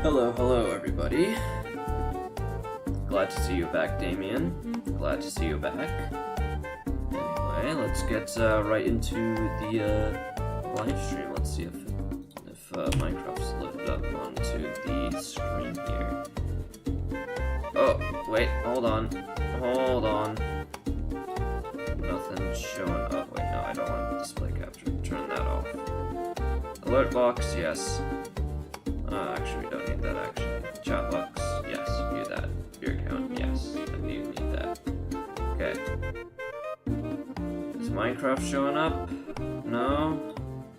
Hello everybody. Glad to see you back, Damien. Glad to see you back. Anyway, let's get right into the live stream. Let's see if Minecraft's loaded up onto the screen here. Oh, wait, hold on. Nothing's showing up. Wait, no, I don't want display capture. Turn that off. Alert box, yes. Actually, we don't need that, actually. Chat box, yes, view that. View account, yes, I do need that. Okay. Is Minecraft showing up? No?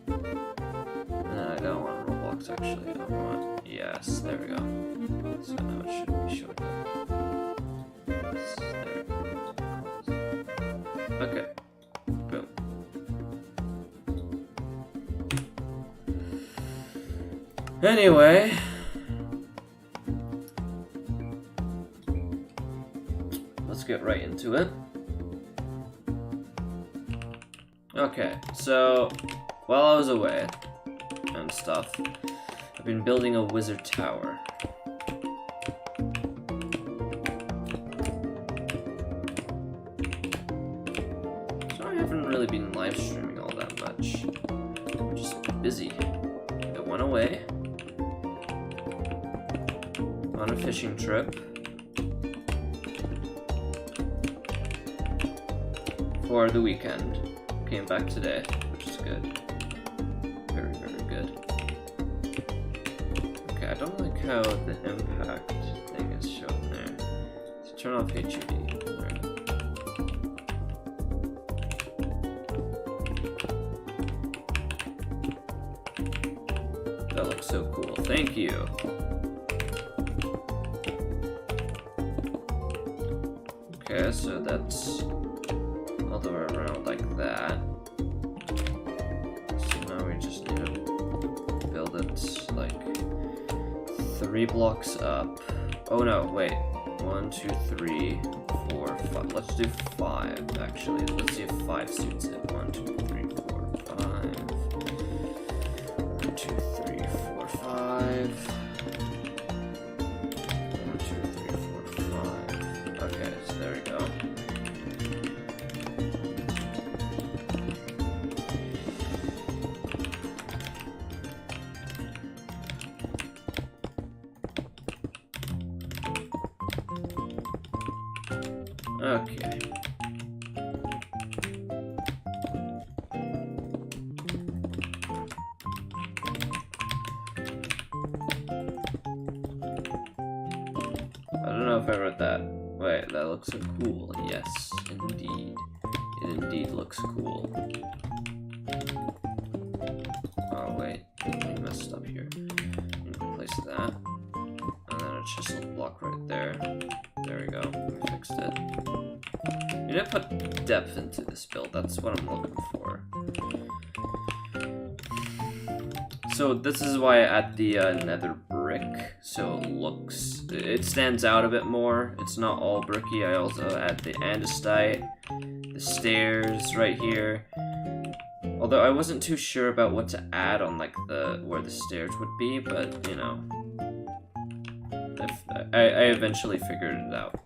I don't want Roblox, actually. I don't want... Yes, there we go. So now it should be showing up. Yes, there we go. Okay. Boom. Anyway, let's get right into it. Okay, so while I was away, and stuff. I've been building a wizard tower. So I haven't really been live streaming all that much. I'm just busy. It went away on a fishing trip for the weekend. Came back today, which is good. Very, very good. Okay, I don't like how the impact thing is shown there. So turn off HUD. Right. That looks so cool. Thank you. Okay, so that's all the way around like that. So now we just need to build it like 3 blocks up. Oh no, wait. 1, 2, 3, 4, 5. Let's do 5 actually. Let's see if 5 suits it. 1, 2, 3, 4, 5. 1, 2, 3, 4, 5. 1, 2, 3, 4, 5. Okay, so there we go. Okay. I don't know if I wrote that. Wait, that looks so cool. Yes, indeed. It indeed looks cool. Oh, wait. I messed up here. Place that. And then a chisel block right there. There we go. We fixed it. You need to put depth into this build. That's what I'm looking for. So this is why I add the nether brick, so it stands out a bit more. It's not all bricky. I also add the andesite, the stairs right here. Although I wasn't too sure about what to add on like where the stairs would be, but you know, I eventually figured it out.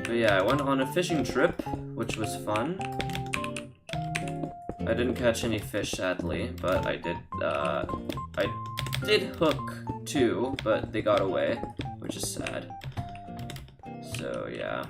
But yeah, I went on a fishing trip, which was fun. I didn't catch any fish, sadly, but I did hook 2, but they got away, which is sad. So yeah.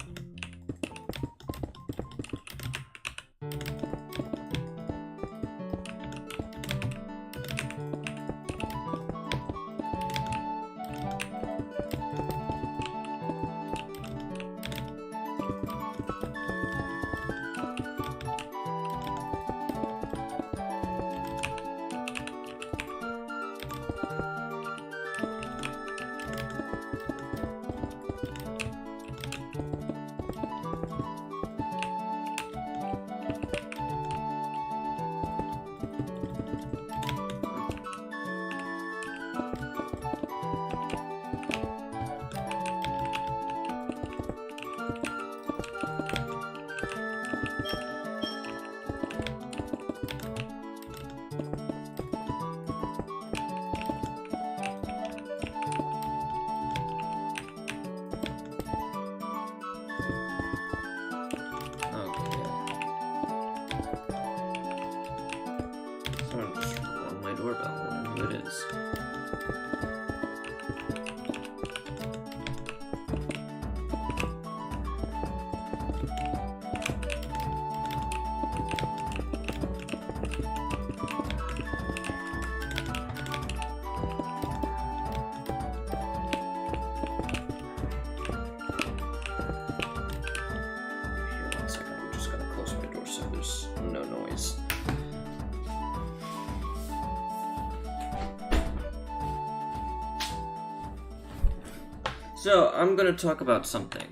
So, I'm gonna talk about something.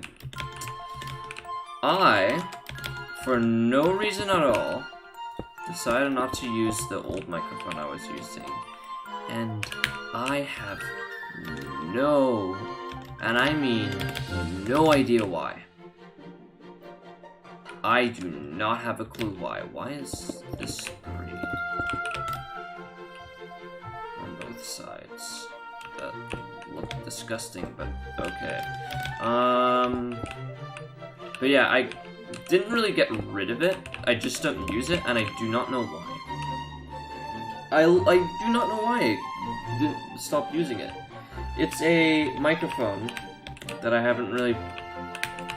I, for no reason at all, decided not to use the old microphone I was using. And I have no, and I mean no idea why. I do not have a clue why. Why is this 3? On both sides. That look disgusting, but okay. But yeah, I didn't really get rid of it. I just don't use it, and I do not know why. I do not know why I didn't stop using it. It's a microphone that I haven't really,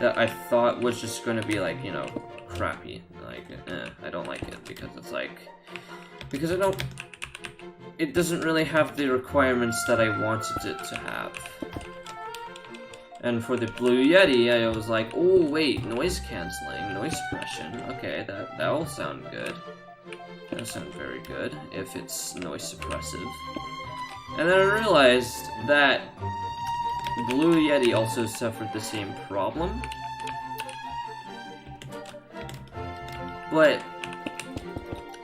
that I thought was just going to be like, you know, crappy. Like, I don't like it because it's like, because it doesn't really have the requirements that I wanted it to have. And for the Blue Yeti, I was like, oh wait, noise cancelling, noise suppression. Okay, that will sound good. That'll sound very good if it's noise suppressive. And then I realized that Blue Yeti also suffered the same problem. But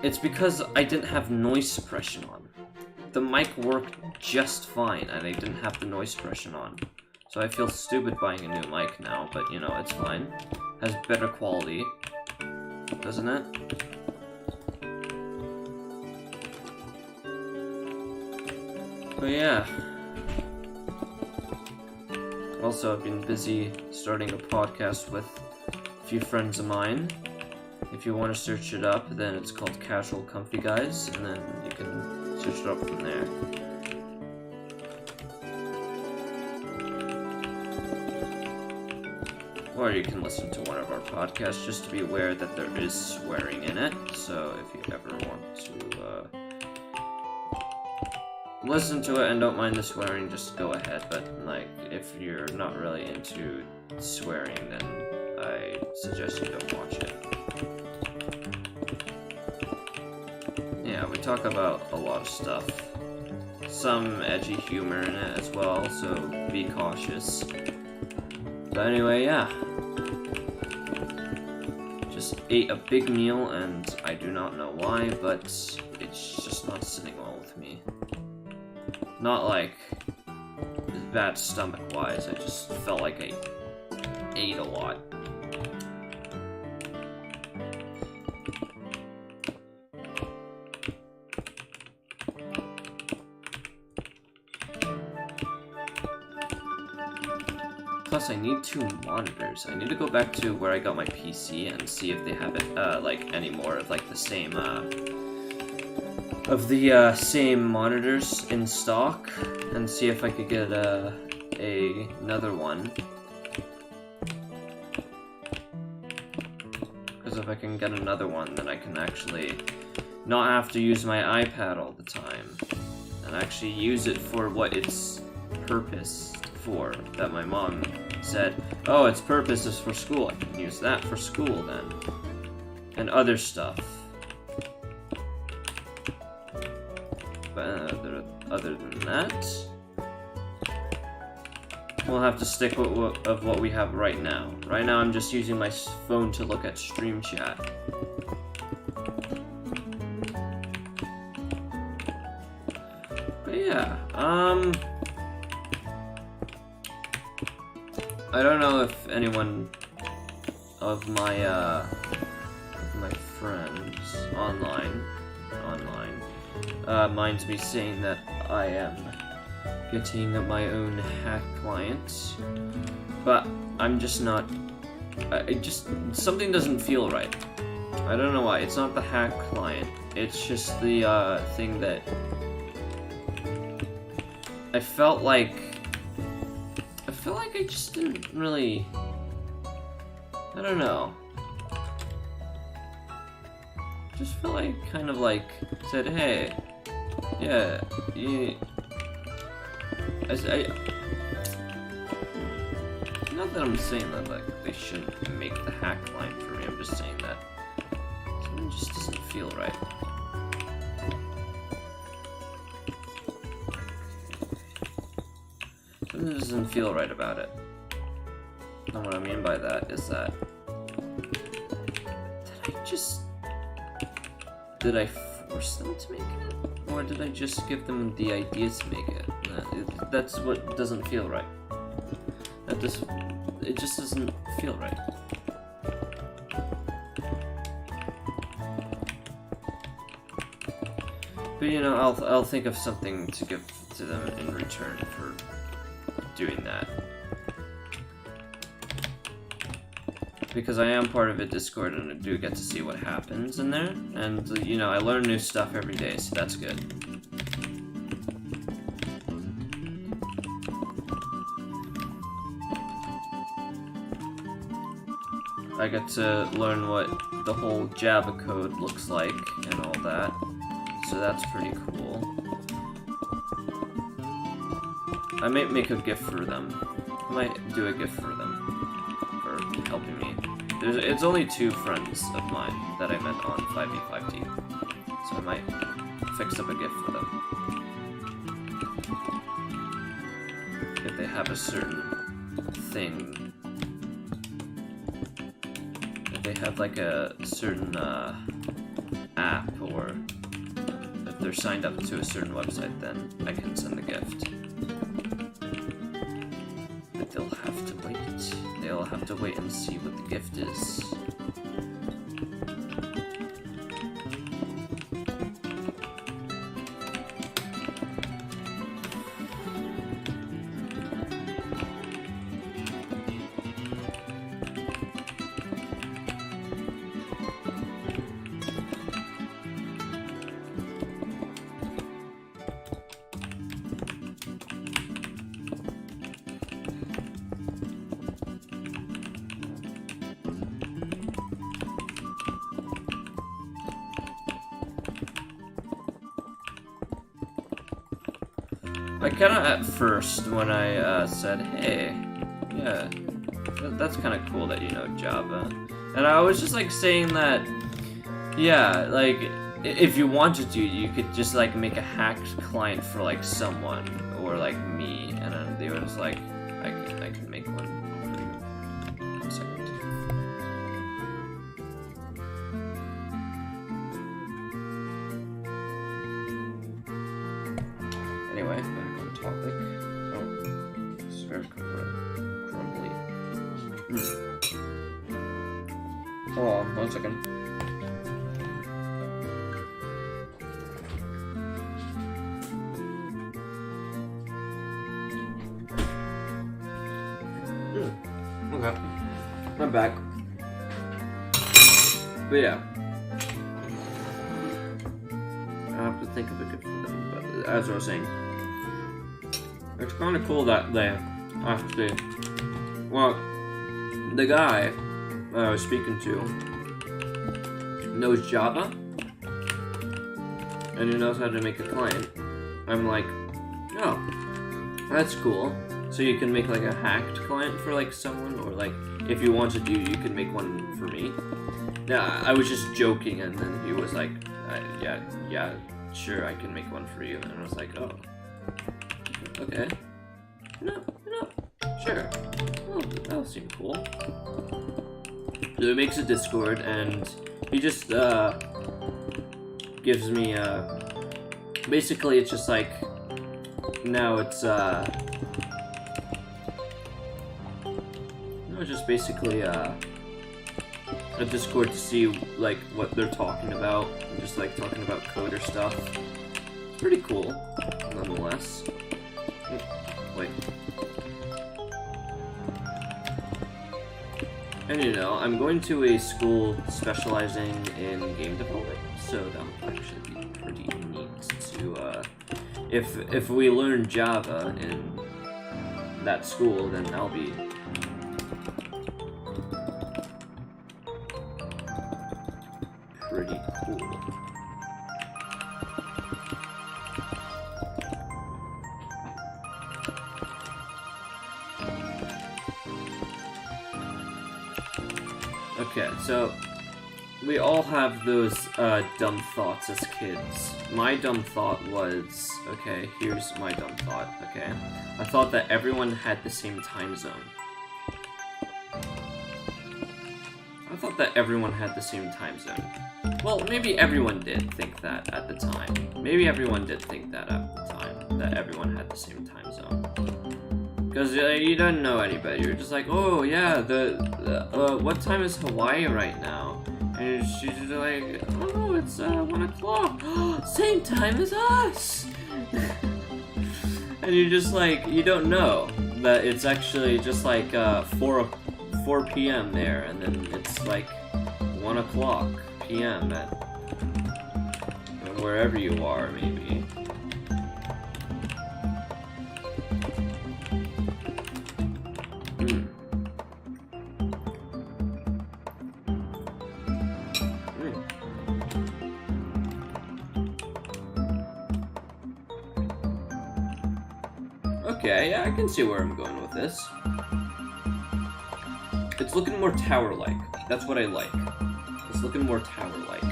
it's because I didn't have noise suppression on. The mic worked just fine and I didn't have the noise suppression on. So I feel stupid buying a new mic now, but you know, it's fine. Has better quality, doesn't it? But yeah. Also, I've been busy starting a podcast with a few friends of mine. If you want to search it up, then it's called Casual Comfy Guys, and then you can search it up from there. Or you can listen to one of our podcasts just to be aware that there is swearing in it. So if you ever want to listen to it and don't mind the swearing, just go ahead. But like, if you're not really into swearing, then I suggest you don't watch it. Yeah, we talk about a lot of stuff. Some edgy humor in it as well, so be cautious. But anyway, yeah. Just ate a big meal and I do not know why, but it's just not sitting well with me. Not like bad stomach-wise, I just felt like I ate a lot. Plus, I need 2 monitors. I need to go back to where I got my PC and see if they have it, like, any more of, like, the same, same monitors in stock, and see if I could get, another one. Because if I can get another one, then I can actually not have to use my iPad all the time, and actually use it for what its purpose for, that my mom said, oh, its purpose is for school. I can use that for school then. And other stuff. But other than that, we'll have to stick with what we have right now. Right now I'm just using my phone to look at Stream Chat. But yeah, I don't know if anyone of my friends online minds me saying that I am getting my own hack client, but I'm just not. Something doesn't feel right. I don't know why. It's not the hack client. It's just the thing that I felt like I just didn't really, I don't know. Just felt like kind of like said, hey, yeah, not that I'm saying that like they shouldn't make the hack line for me. I'm just saying that something just doesn't feel right. Something doesn't feel right about it. And what I mean by that is that did I force them to make it? Or did I just give them the idea to make it? That's what doesn't feel right. It just doesn't feel right. But you know, I'll think of something to give to them in return for doing that. Because I am part of a Discord and I do get to see what happens in there. And, you know, I learn new stuff every day, so that's good. I get to learn what the whole Java code looks like and all that. So that's pretty cool. I might make a gift for them. I might do a gift for them for helping me. It's only 2 friends of mine that I met on 5v5t. So I might fix up a gift for them. If they have a certain thing. If they have like a certain app, or if they're signed up to a certain website, then I can send a gift. But they'll have to wait. They'll have to wait and see what the gift is. I kinda, at first, when I said, hey, yeah, that's kinda cool that you know Java. And I was just like saying that, yeah, like, if you wanted to, you could just like make a hacked client for like someone, or like me, and then they were just like, I can make one for you. 1 second. Anyway, topic. Oh, it's very crumbly. Hold on, 1 second. Okay, I'm back. But yeah, I have to think of a good for them. But as I was saying. It's kind of cool that they actually, well, the guy that I was speaking to knows Java, and he knows how to make a client. I'm like, oh, that's cool. So you can make like a hacked client for like someone, or like, if you wanted to, you can make one for me. Yeah, I was just joking, and then he was like, yeah, sure, I can make one for you. And I was like, oh. Okay. No, sure. Oh, that'll seem cool. So he makes a Discord, and he just gives me basically it's just like, now it's just basically a Discord to see like what they're talking about, just like talking about code or stuff. It's pretty cool, nonetheless. Wait. And you know, I'm going to a school specializing in game development, so that'll actually be pretty neat to, if we learn Java in that school, then that'll be pretty cool. Okay, so we all have those dumb thoughts as kids. My dumb thought was, okay, here's my dumb thought, okay? I thought that everyone had the same time zone. I thought that everyone had the same time zone. Well, maybe everyone did think that at the time. Maybe everyone did think that at the time, that everyone had the same time zone. Because you don't know anybody. You're just like, oh yeah, what time is Hawaii right now? And she's just like, oh, it's 1 o'clock. Same time as us! And you're just like, you don't know that it's actually just like 4 p.m. there, and then it's like 1 o'clock p.m. at wherever you are, maybe. Okay, yeah, I can see where I'm going with this. It's looking more tower-like. That's what I like. It's looking more tower-like.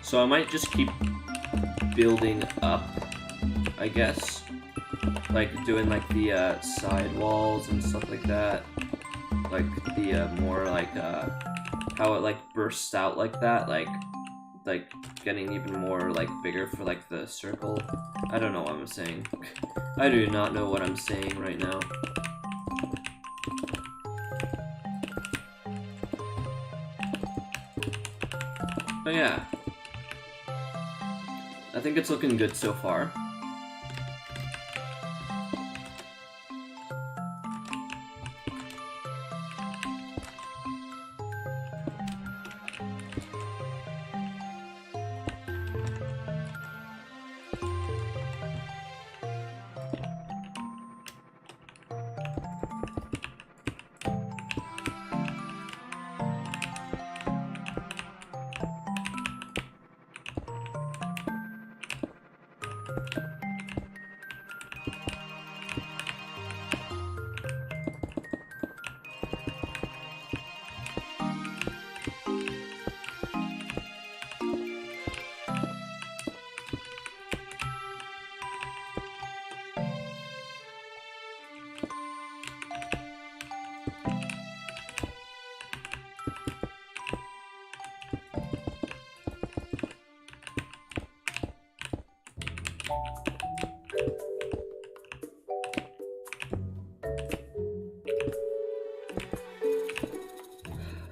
So I might just keep building up, I guess. Like, doing, like, the, side walls and stuff like that. Like, the, more, like, how it, like, bursts out like that, like, getting even more, like, bigger for, like, the circle. I don't know what I'm saying. I do not know what I'm saying right now. But yeah. I think it's looking good so far.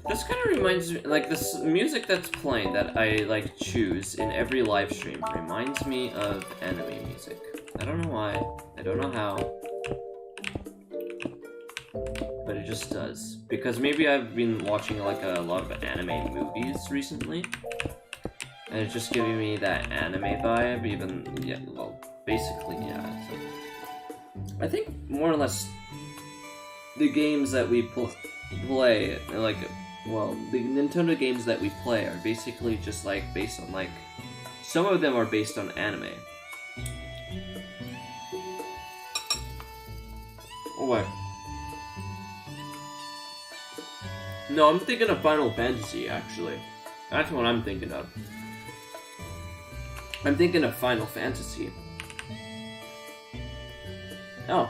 This kind of reminds me, like, this music that's playing that I, like, choose in every live stream reminds me of anime music. I don't know why, I don't know how, but it just does. Because maybe I've been watching, like, a lot of anime movies recently, and it's just giving me that anime vibe, even, yeah, well, basically, yeah. So. I think, more or less, the games that we play, like, well, the Nintendo games that we play are basically just, like, based on, like... Some of them are based on anime. Oh, wait. No, I'm thinking of Final Fantasy, actually. That's what I'm thinking of. I'm thinking of Final Fantasy. Oh.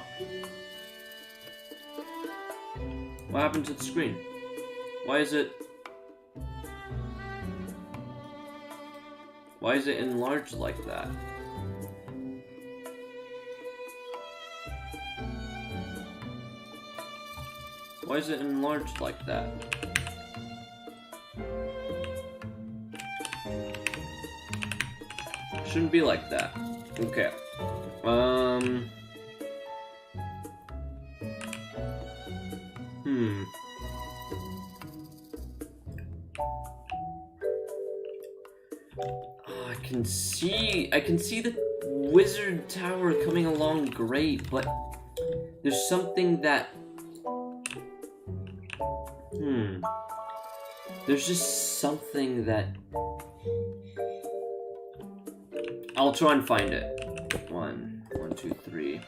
What happened to the screen? Why is it enlarged like that? Why is it enlarged like that? Shouldn't be like that. Okay. I can see the wizard tower coming along great, but there's something that... There's just something that... I'll try and find it. 1, 2, 3, 1.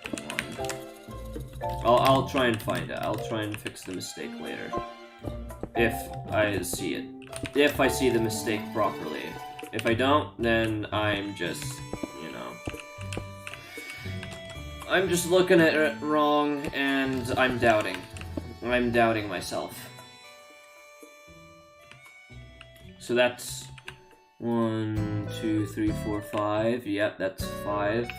I'll try and find it. I'll try and fix the mistake later. If I see it. If I see the mistake properly. If I don't, then I'm just, you know... I'm just looking at it wrong, and I'm doubting. I'm doubting myself. So that's... 1, 2, 3, 4, 5. Yep, that's 5.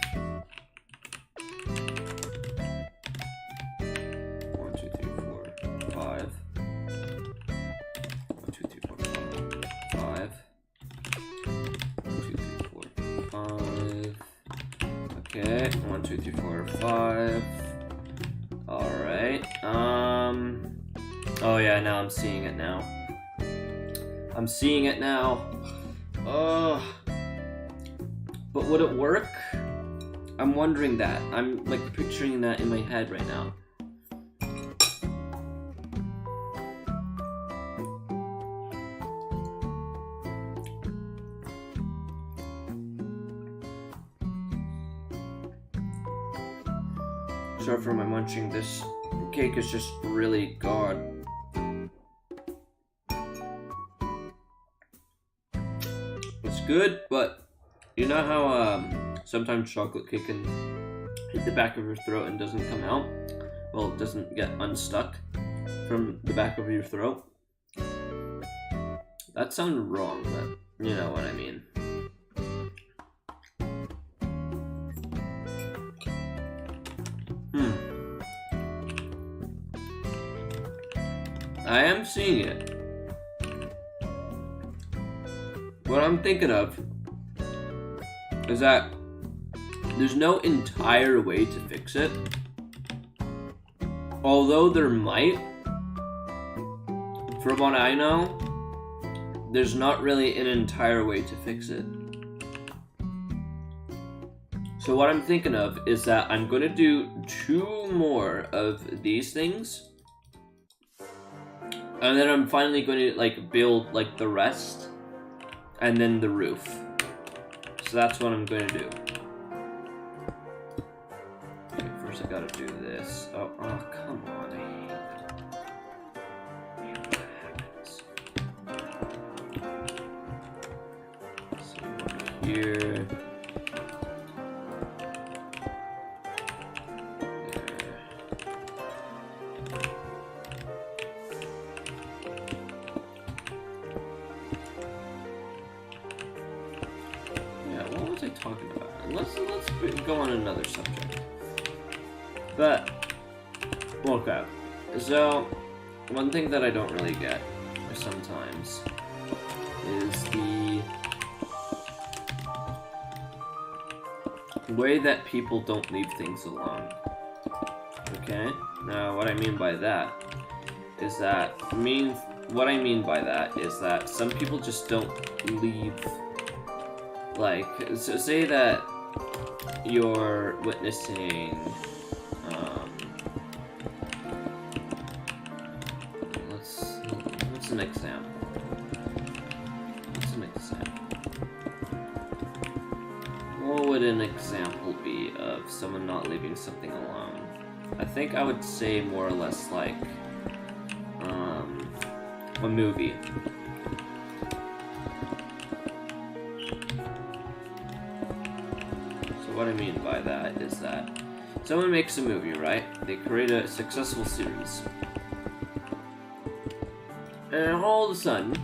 Alright, 1, 2, 3, 4, 5. Alright, oh yeah, now I'm seeing it now. I'm seeing it now. Ugh. But would it work? I'm wondering that. I'm like picturing that in my head right now. Sorry for my munching. This cake is just really good. It's good, but you know how sometimes chocolate cake can hit the back of your throat and doesn't come out? Well, it doesn't get unstuck from the back of your throat. That sounded wrong, but you know what I mean. I am seeing it. What I'm thinking of is that there's no entire way to fix it. Although there might, from what I know, there's not really an entire way to fix it. So what I'm thinking of is that I'm going to do 2 more of these things. And then I'm finally going to like build like the rest. And then the roof. So that's what I'm going to do. Okay, first I gotta do this. Oh, come on. I hate what happens. So one here. Talking about it. Let's go on another subject. But okay, so one thing that I don't really get sometimes is the way that people don't leave things alone. Okay, now what I mean by that is that some people just don't leave. Like, so say that you're witnessing, what's an example? What would an example be of someone not leaving something alone? I think I would say more or less like, a movie. What I mean by that is that someone makes a movie, right? They create a successful series. And all of a sudden,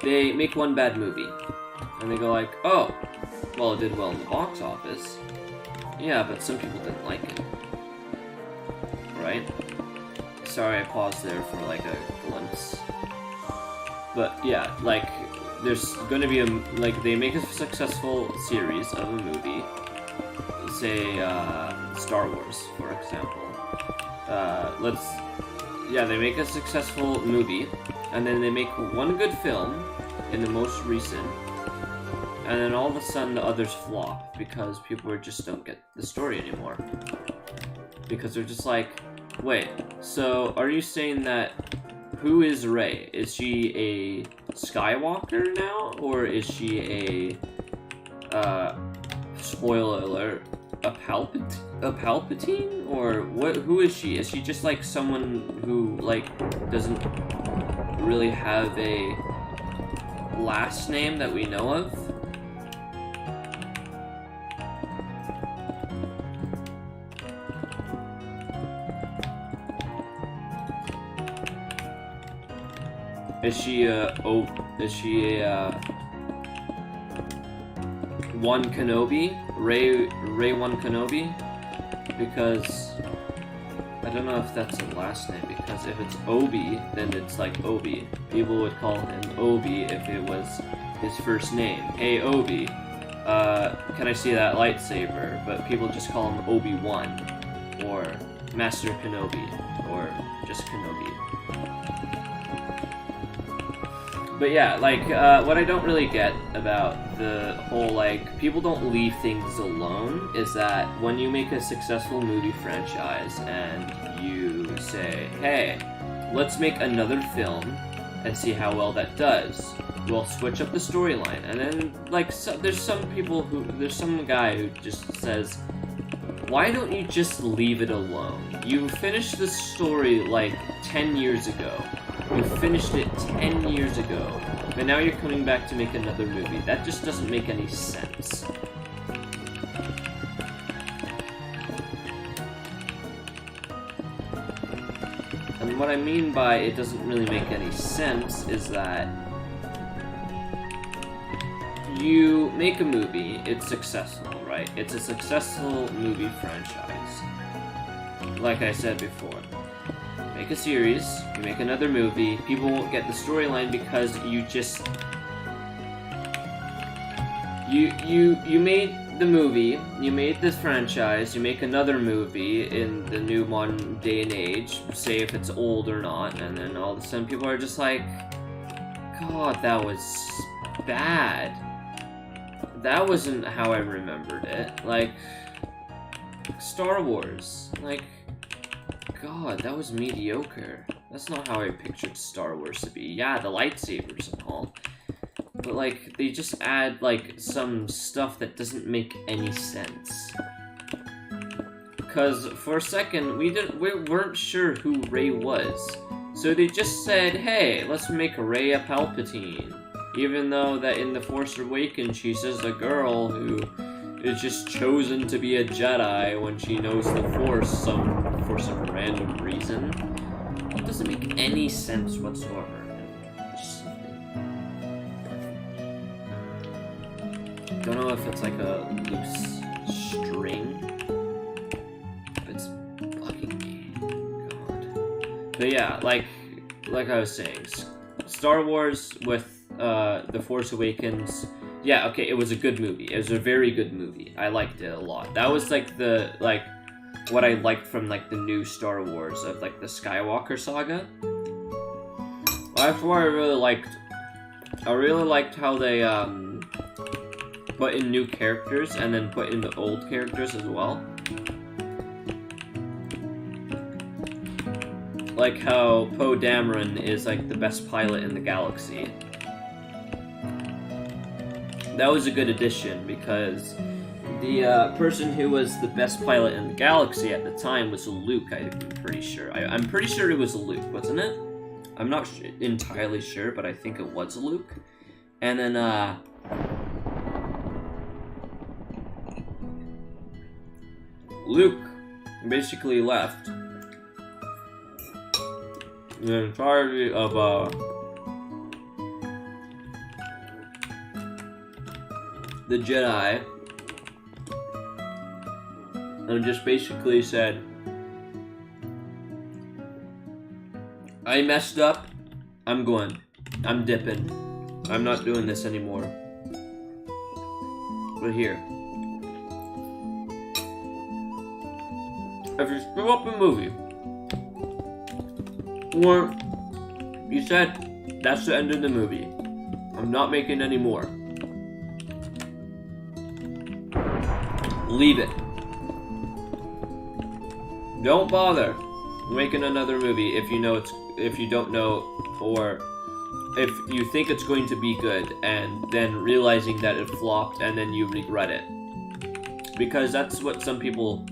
they make one bad movie. And they go like, oh, well, it did well in the box office. Yeah, but some people didn't like it. Right? Sorry, I paused there for like a glimpse. But yeah, like there's going to be like they make a successful series of a movie, say Star Wars, for example. They make a successful movie, and then they make one good film in the most recent, and then all of a sudden the others flop because people just don't get the story anymore. Because they're just like, wait, so are you saying that who is Rey? Is she a Skywalker now, or is she a spoiler alert, a Palpatine, or what? Who is she? Is she just like someone who like doesn't really have a last name that we know of? Is she a One Kenobi? Rey One Kenobi? Because I don't know if that's a last name, because if it's Obi, then it's like Obi. People would call him Obi if it was his first name. Hey, Obi, can I see that lightsaber? But people just call him Obi-Wan, or Master Kenobi, or just Kenobi. But yeah, like, what I don't really get about the whole, like, people don't leave things alone is that when you make a successful movie franchise and you say, hey, let's make another film and see how well that does. We'll switch up the storyline. And then, like, there's some guy who just says, why don't you just leave it alone? You finished the story, like, 10 years ago. You finished it 10 years ago, but now you're coming back to make another movie. That just doesn't make any sense. And what I mean by it doesn't really make any sense is that you make a movie, it's successful, right? It's a successful movie franchise. Like I said before. Make a series, you make another movie, people won't get the storyline because you just... You made the movie, you made this franchise, you make another movie in the new modern day and age, say if it's old or not, and then all of a sudden people are just like, God, that was bad. That wasn't how I remembered it. Like, Star Wars, like... God, that was mediocre. That's not how I pictured Star Wars to be. Yeah, the lightsabers and all. But, like, they just add, like, some stuff that doesn't make any sense. Because, for a second, we weren't sure who Rey was. So they just said, hey, let's make Rey a Palpatine. Even though that in The Force Awakens, she's just a girl who is just chosen to be a Jedi when she knows the Force for some random reason. It doesn't make any sense whatsoever. Don't know if it's like a loose string. It's bugging me. God. But yeah, like I was saying, Star Wars with The Force Awakens. Yeah, okay, it was a good movie. It was a very good movie. I liked it a lot. That was like what I liked from like the new Star Wars of like the Skywalker saga. That's what I really liked. I really liked how they put in new characters and then put in the old characters as well. Like how Poe Dameron is like the best pilot in the galaxy. That was a good addition because the person who was the best pilot in the galaxy at the time was Luke, I'm pretty sure. I'm pretty sure it was Luke, wasn't it? I'm not entirely sure, but I think it was Luke. And then, Luke basically left the entirety of, the Jedi, and just basically said, I messed up, I'm going, I'm dipping, I'm not doing this anymore. But here, if you screw up a movie, or you said, that's the end of the movie, I'm not making any more, leave it. Don't bother making another movie if you don't know, or if you think it's going to be good and then realizing that it flopped and then you regret it. Because that's what some people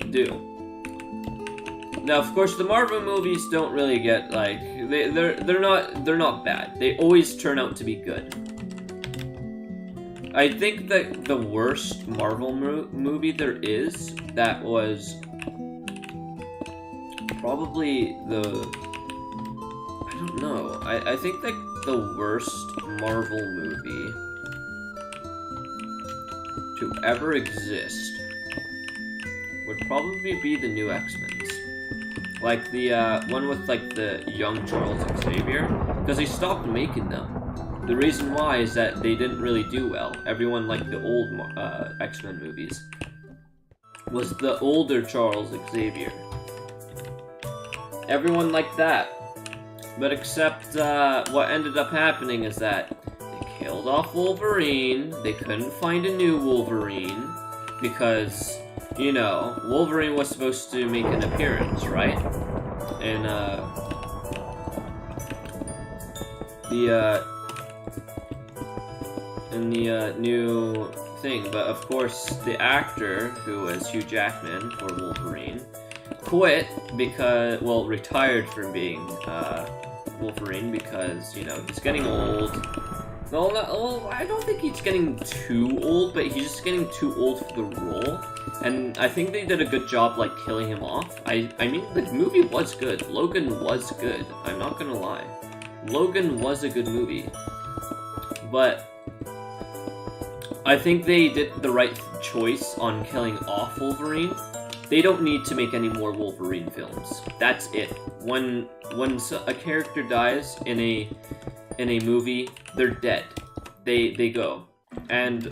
do. Now, of course, the Marvel movies don't really get like they're not bad. They always turn out to be good. I think that the worst Marvel movie there is, that was probably I don't know. I think that the worst Marvel movie to ever exist would probably be the new X-Men. Like the one with like the young Charles Xavier, because they stopped making them. The reason why is that they didn't really do well. Everyone liked the old X-Men movies. Was the older Charles Xavier. Everyone liked that. But except what ended up happening is that they killed off Wolverine. They couldn't find a new Wolverine because, you know, Wolverine was supposed to make an appearance, right? In the new thing, but of course the actor who was Hugh Jackman for Wolverine quit because, well, retired from being Wolverine because, you know, he's getting old. Well, I don't think he's getting too old, but he's just getting too old for the role. And I think they did a good job, like, killing him off. I mean, the movie was good. Logan was good. I'm not gonna lie. Logan was a good movie. But I think they did the right choice on killing off Wolverine. They don't need to make any more Wolverine films. That's it. When a character dies in a movie, they're dead. They go. And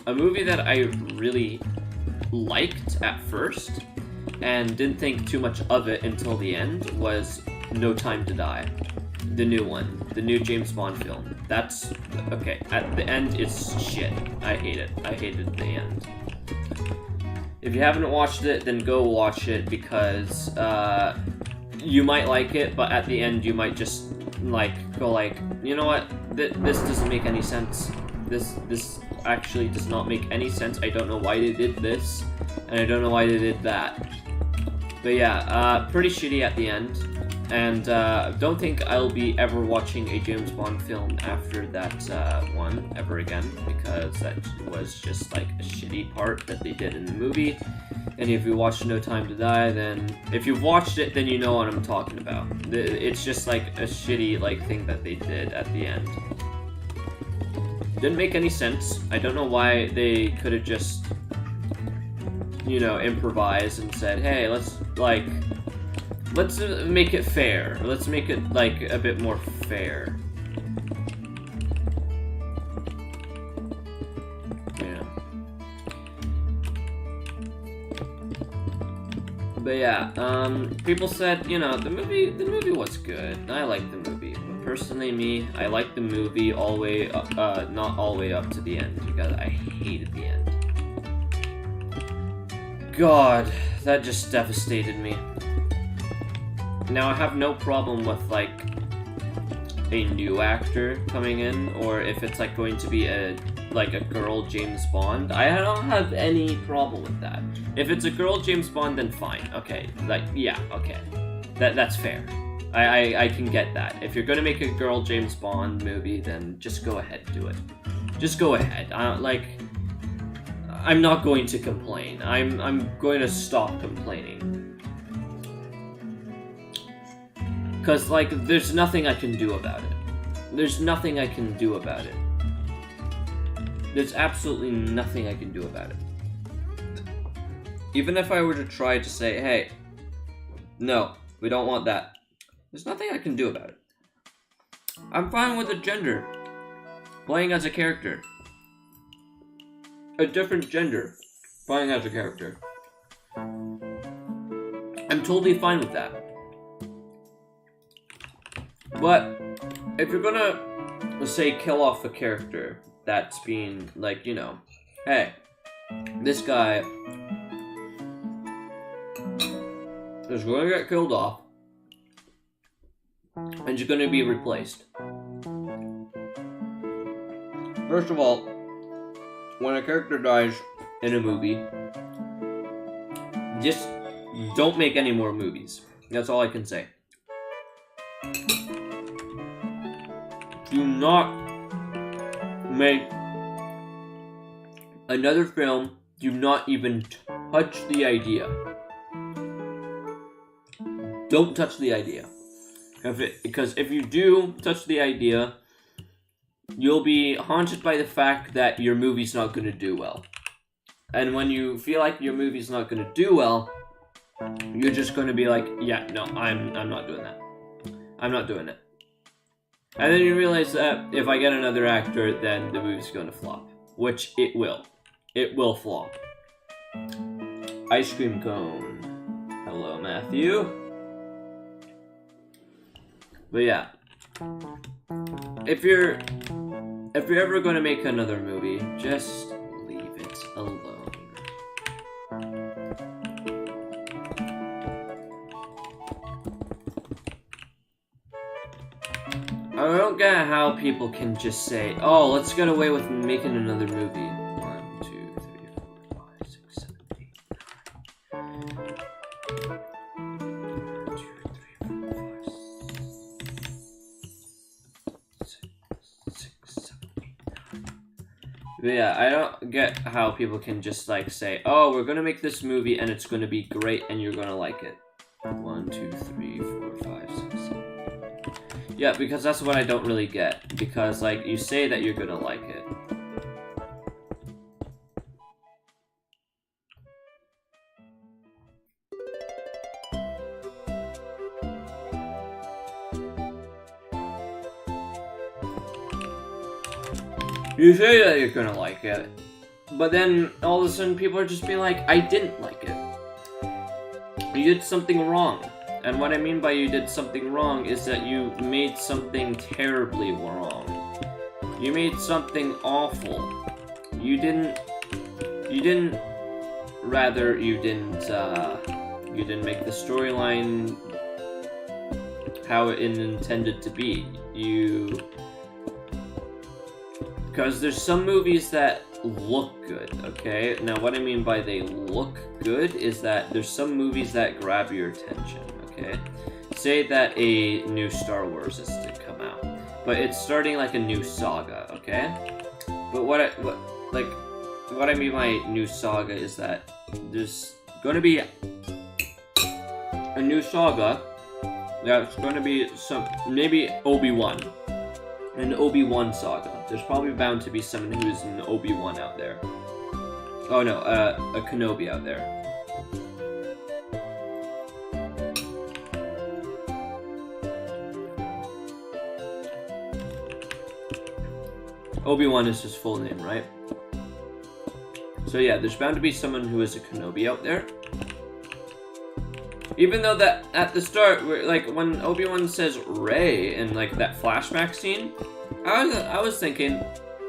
a movie that I really liked at first and didn't think too much of it until the end was No Time to Die. The new one. The new James Bond film. That's okay. At the end, it's shit. I hate it. I hated the end. If you haven't watched it, then go watch it because you might like it, but at the end you might just like go like, you know what? This doesn't make any sense. This actually does not make any sense. I don't know why they did this, and I don't know why they did that. But yeah, pretty shitty at the end. And don't think I'll be ever watching a James Bond film after that one ever again, because that was just like a shitty part that they did in the movie. And if you watched No Time to Die, then if you've watched it, then you know what I'm talking about. It's just like a shitty like thing that they did at the end. Didn't make any sense. I don't know why they could have just, you know, improvised and said, hey, let's make it fair. Let's make it, like, a bit more fair. Yeah. But yeah, people said, you know, the movie was good. I liked the movie. But personally, me, I liked the movie all the way up, not all the way up to the end, because I hated the end. God, that just devastated me. Now, I have no problem with, like, a new actor coming in, or if it's, like, going to be a girl James Bond. I don't have any problem with that. If it's a girl James Bond, then fine. Okay, like, yeah, okay. That's fair. I can get that. If you're gonna make a girl James Bond movie, then just go ahead, do it. Just go ahead. I'm not going to complain. I'm going to stop complaining. Because, like, there's nothing I can do about it. There's nothing I can do about it. There's absolutely nothing I can do about it. Even if I were to try to say, hey, no, we don't want that. There's nothing I can do about it. I'm fine with a gender. Playing as a character. A different gender. Playing as a character. I'm totally fine with that. But if you're gonna, let's say, kill off a character that's being, like, you know, hey, this guy is gonna get killed off and you're gonna be replaced. First of all, when a character dies in a movie, just don't make any more movies. That's all I can say. Do not make another film. Do not even touch the idea. Don't touch the idea. Because if you do touch the idea, you'll be haunted by the fact that your movie's not going to do well. And when you feel like your movie's not going to do well, you're just going to be like, yeah, no, I'm not doing that. I'm not doing it. And then you realize that if I get another actor, then the movie's going to flop. Which it will. It will flop. Ice cream cone. Hello, Matthew. But yeah. If you're ever going to make another movie, just leave it alone. I don't get how people can just say, oh, let's get away with making another movie. 1, 2, 3, 4, 5, 6, 7, 8, 9. 1, 2, 3, 4, 5, 6, 7, 8, 9. But yeah, I don't get how people can just like say, oh, we're gonna make this movie and it's gonna be great and you're gonna like it. 1, 2, 3, 4, 5, 6, 7. Yeah, because that's what I don't really get. Because, like, you say that you're gonna like it. You say that you're gonna like it. But then, all of a sudden, people are just being like, I didn't like it. You did something wrong. And what I mean by you did something wrong is that you made something terribly wrong. You made something awful. You didn't make the storyline how it intended to be. Because there's some movies that look good, okay? Now what I mean by they look good is that there's some movies that grab your attention. Okay, say that a new Star Wars is to come out, but it's starting like a new saga. Okay, but what I mean by new saga is that there's going to be a new saga that's going to be maybe Obi-Wan, an Obi-Wan saga. There's probably bound to be someone who's an Obi-Wan out there. Oh no, a Kenobi out there. Obi-Wan is his full name, right? So yeah, there's bound to be someone who is a Kenobi out there. Even though that at the start, like when Obi-Wan says Rey in like that flashback scene, I was thinking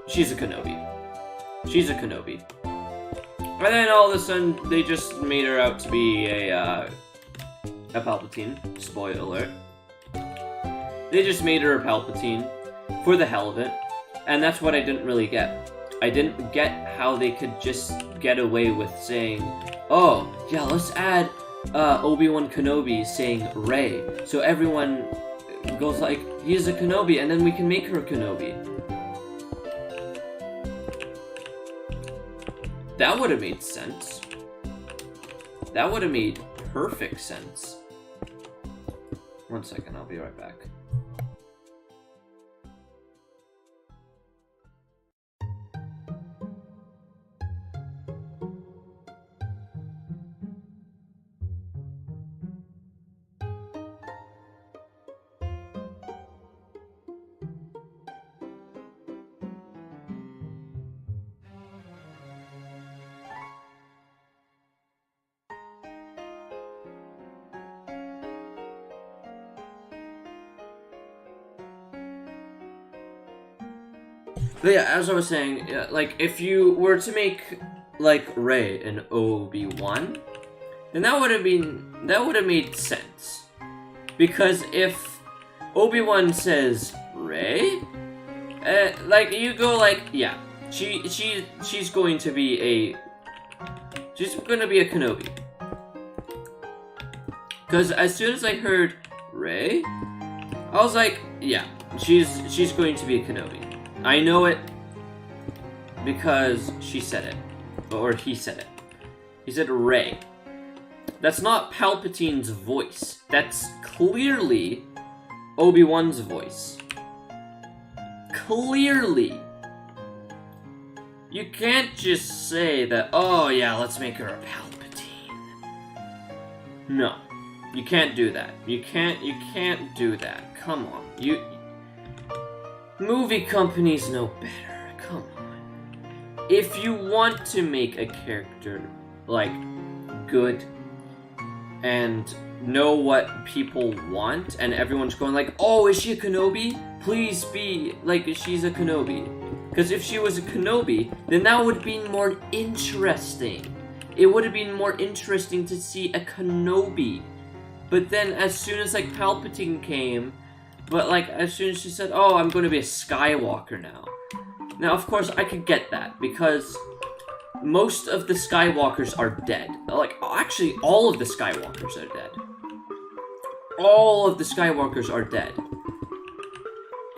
she's a Kenobi. She's a Kenobi. And then all of a sudden they just made her out to be a Palpatine. Spoiler alert. They just made her a Palpatine for the hell of it. And that's what I didn't really get. I didn't get how they could just get away with saying, oh, yeah, let's add Obi-Wan Kenobi saying Rey. So everyone goes like, he's a Kenobi, and then we can make her a Kenobi. That would have made sense. That would have made perfect sense. 1 second, I'll be right back. But yeah, as I was saying, like, if you were to make, like, Rey an Obi-Wan, then that would have made sense. Because if Obi-Wan says Rey, like, you go like, yeah, she's going to be a Kenobi. Because as soon as I heard Rey, I was like, yeah, she's going to be a Kenobi. I know it because she said it, or he said it. He said Rey. That's not Palpatine's voice. That's clearly Obi-Wan's voice. Clearly. You can't just say that, oh yeah, let's make her a Palpatine. No. You can't do that. You can't do that. Come on. Movie companies know better. Come on. If you want to make a character, like, good, and know what people want, and everyone's going like, oh, is she a Kenobi? Please be, like, she's a Kenobi. Because if she was a Kenobi, then that would be more interesting. It would have been more interesting to see a Kenobi. But then as soon as, like, Palpatine came, but, like, as soon as she said, oh, I'm going to be a Skywalker now. Now, of course, I could get that, because most of the Skywalkers are dead. Like, actually, all of the Skywalkers are dead. All of the Skywalkers are dead.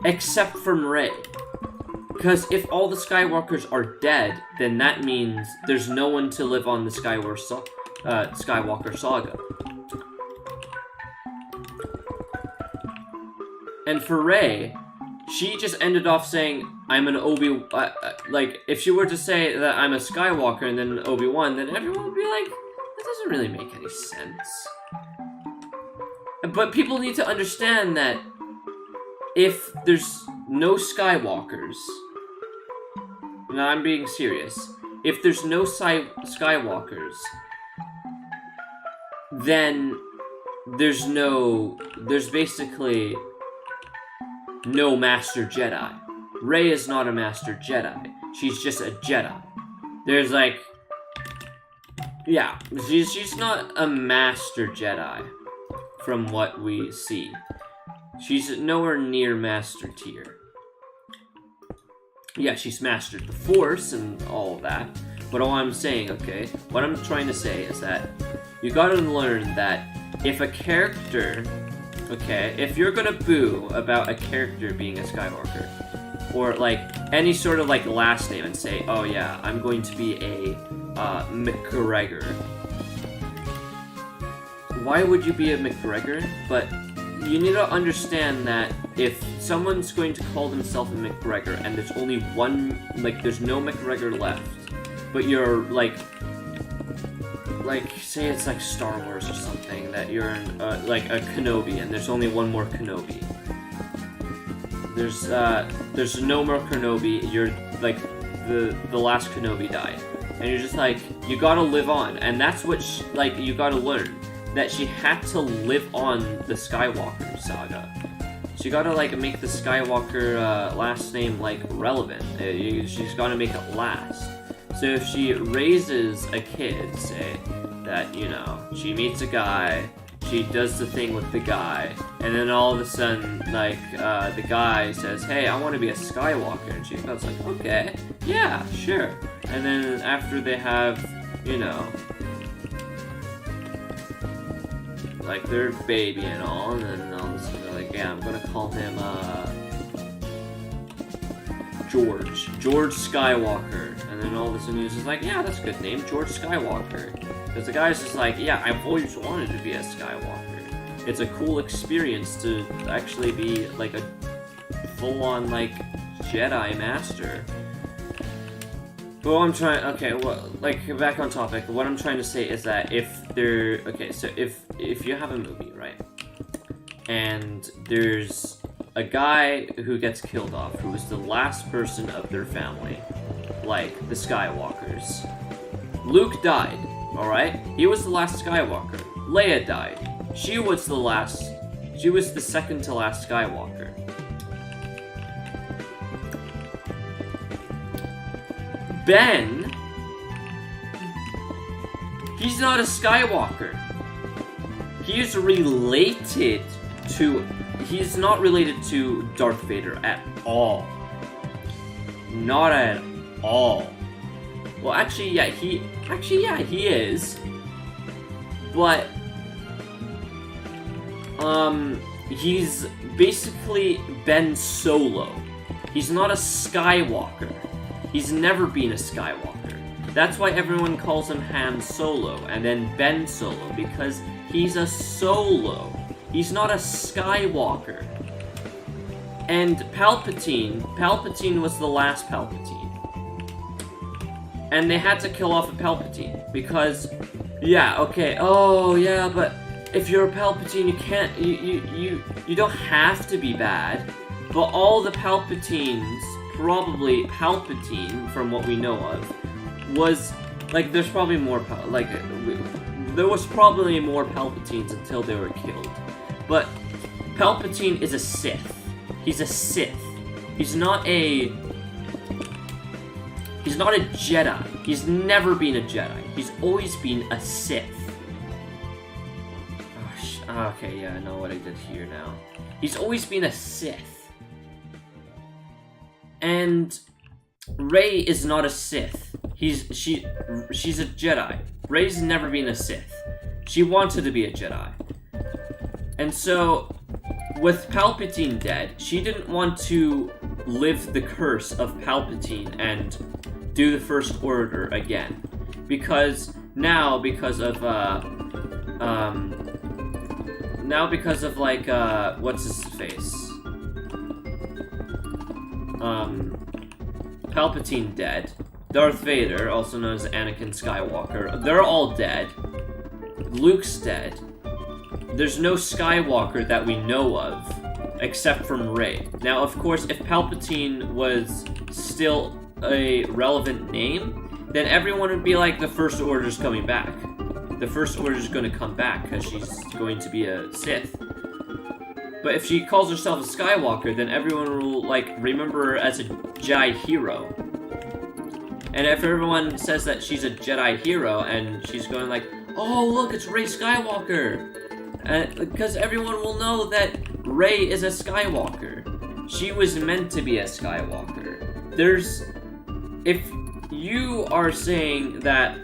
Except from Rey. Because if all the Skywalkers are dead, then that means there's no one to live on the Skywalker saga. And for Rey, she just ended off saying, I'm an like, if she were to say that I'm a Skywalker and then Obi-Wan, then everyone would be like, that doesn't really make any sense. But people need to understand that if there's no Skywalkers, and I'm being serious, if there's no Skywalkers, then there's basically no Master Jedi. Rey is not a Master Jedi. She's just a Jedi. There's like, yeah, she's not a Master Jedi from what we see. She's nowhere near Master tier. Yeah, she's mastered the Force and all of that, but all I'm saying, okay, what I'm trying to say is that you gotta learn that if a character, okay, if you're gonna boo about a character being a Skywalker, or like any sort of like last name and say, oh yeah, I'm going to be a McGregor. Why would you be a McGregor? But you need to understand that if someone's going to call themselves a McGregor and there's only one, like there's no McGregor left, but you're like say it's like Star Wars or something, that you're in, like a Kenobi and there's only one more Kenobi. There's no more Kenobi, you're like, the last Kenobi died. And you're just like, you gotta live on, and that's what, you gotta learn. That she had to live on the Skywalker saga. She gotta, like, make the Skywalker last name, like, relevant. She's gotta make it last. So if she raises a kid, say, that, you know, she meets a guy, she does the thing with the guy, and then all of a sudden, like, the guy says, hey, I want to be a Skywalker, and she goes like, okay, yeah, sure. And then after they have, you know, like their baby and all, and then all of a sudden they're like, yeah, I'm gonna call him, George Skywalker. And then all of a sudden he's just like, yeah, that's a good name, George Skywalker. Because the guy's just like, yeah, I've always wanted to be a Skywalker. It's a cool experience to actually be like a full-on, like, Jedi Master. But what I'm trying, okay, well, like, back on topic, what I'm trying to say is that if there, okay, so if you have a movie, right, and there's a guy who gets killed off, who is the last person of their family, like the Skywalkers. Luke died, alright? He was the last Skywalker. Leia died. She was the second to last Skywalker. Ben, he's not a Skywalker. He's not related to Darth Vader at all. Not at all. Well, actually, yeah, he is. But, he's basically Ben Solo. He's not a Skywalker. He's never been a Skywalker. That's why everyone calls him Han Solo, and then Ben Solo, because he's a Solo. He's not a Skywalker. And Palpatine was the last Palpatine. And they had to kill off a Palpatine, because Yeah, okay. Oh, yeah, but if you're a Palpatine, you can't. You don't have to be bad. But all the Palpatines, probably Palpatine, from what we know of, was like there's probably more there was probably more Palpatines until they were killed. But Palpatine is a Sith. He's a Sith. He's not a Jedi. He's never been a Jedi. He's always been a Sith. Oh, okay, yeah, I know what I did here now. He's always been a Sith. And Rey is not a Sith. She's a Jedi. Rey's never been a Sith. She wanted to be a Jedi. And so, with Palpatine dead, she didn't want to live the curse of Palpatine and do the First Order again. Because now, because of what's his face? Palpatine dead. Darth Vader, also known as Anakin Skywalker, they're all dead. Luke's dead. There's no Skywalker that we know of, except from Rey. Now, of course, if Palpatine was still a relevant name, then everyone would be like, the First Order's coming back. The First Order's gonna come back, because she's going to be a Sith. But if she calls herself a Skywalker, then everyone will, like, remember her as a Jedi hero. And if everyone says that she's a Jedi hero, and she's going like, oh, look, it's Rey Skywalker! Because everyone will know that Rey is a Skywalker. She was meant to be a Skywalker. If you are saying that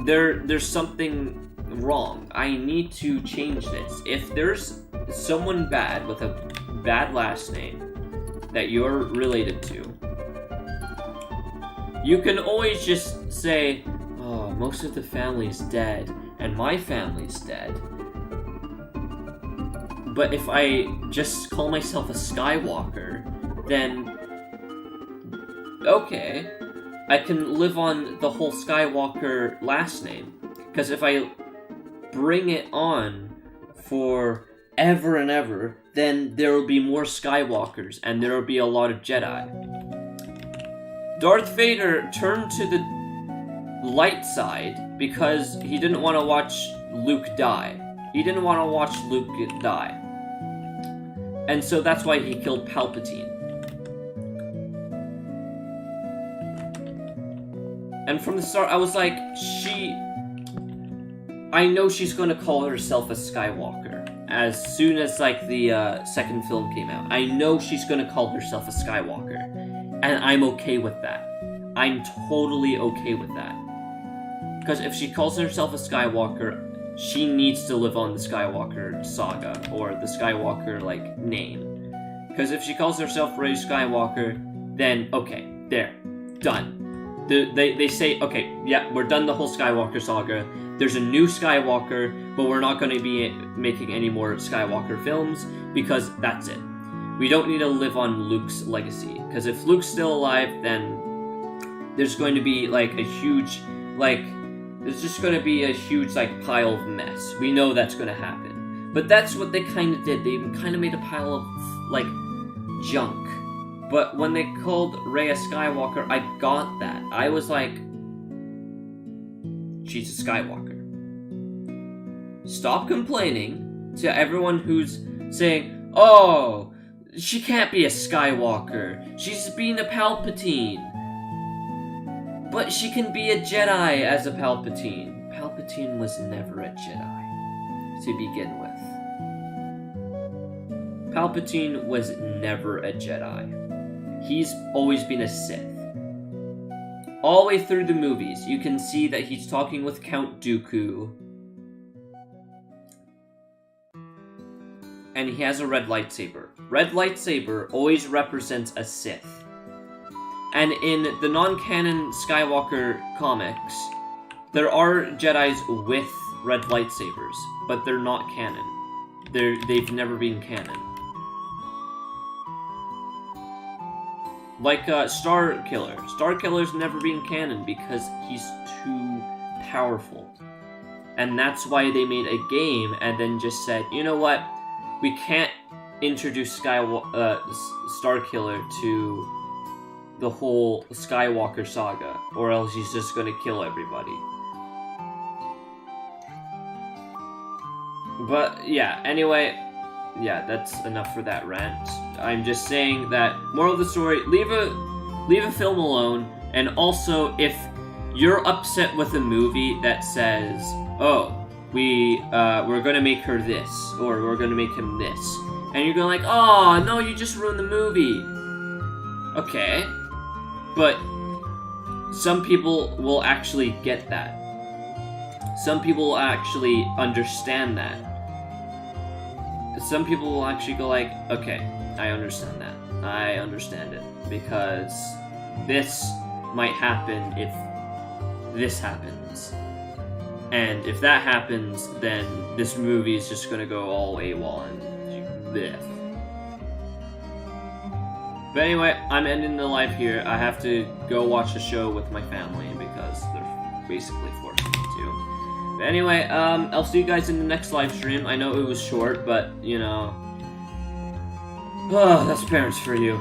there's something wrong, I need to change this. If there's someone bad with a bad last name that you're related to, you can always just say, oh, most of the family's dead, and my family's dead. But if I just call myself a Skywalker, then okay, I can live on the whole Skywalker last name. Because if I bring it on for ever and ever, then there will be more Skywalkers, and there will be a lot of Jedi. Darth Vader turned to the light side because he didn't want to watch Luke die. He didn't want to watch Luke die. And so that's why he killed Palpatine. And from the start, I was like, I know she's going to call herself a Skywalker. As soon as, like, the second film came out. I know she's going to call herself a Skywalker. And I'm okay with that. I'm totally okay with that. Because if she calls herself a Skywalker, she needs to live on the Skywalker saga, or the Skywalker, like, name. Because if she calls herself Rey Skywalker, then, okay, there, done. They say, okay, yeah, we're done the whole Skywalker saga. There's a new Skywalker, but we're not going to be making any more Skywalker films, because that's it. We don't need to live on Luke's legacy. Because if Luke's still alive, then there's going to be, like, a huge, like, there's just going to be a huge, like, pile of mess. We know that's going to happen. But that's what they kind of did. They kind of made a pile of, like, junk. But when they called Rey a Skywalker, I got that. I was like, she's a Skywalker. Stop complaining to everyone who's saying, oh, she can't be a Skywalker. She's being a Palpatine. But she can be a Jedi as a Palpatine. Palpatine was never a Jedi, to begin with. Palpatine was never a Jedi. He's always been a Sith. All the way through the movies, you can see that he's talking with Count Dooku. And he has a red lightsaber. Red lightsaber always represents a Sith. And in the non-canon Skywalker comics, there are Jedis with red lightsabers, but they're not canon. They've never been canon. Like Starkiller. Starkiller's never been canon because he's too powerful. and that's why they made a game and then just said, you know what, we can't introduce Starkiller to the whole Skywalker saga, or else he's just gonna kill everybody. But yeah, anyway, yeah, that's enough for that rant. I'm just saying that, moral of the story, leave a film alone, and also if you're upset with a movie that says, oh, we're gonna make her this, or we're gonna make him this, and you're going like, oh, no, you just ruined the movie. Okay, but some people will actually get that. Some people will actually understand that. Some people will actually go like, okay, I understand that. I understand it. Because this might happen if this happens. And if that happens, then this movie is just gonna go all AWOL and bleh. But anyway, I'm ending the live here. I have to go watch a show with my family because they're basically forcing me to. But anyway, I'll see you guys in the next live stream. I know it was short, but, you know... Oh, that's parents for you.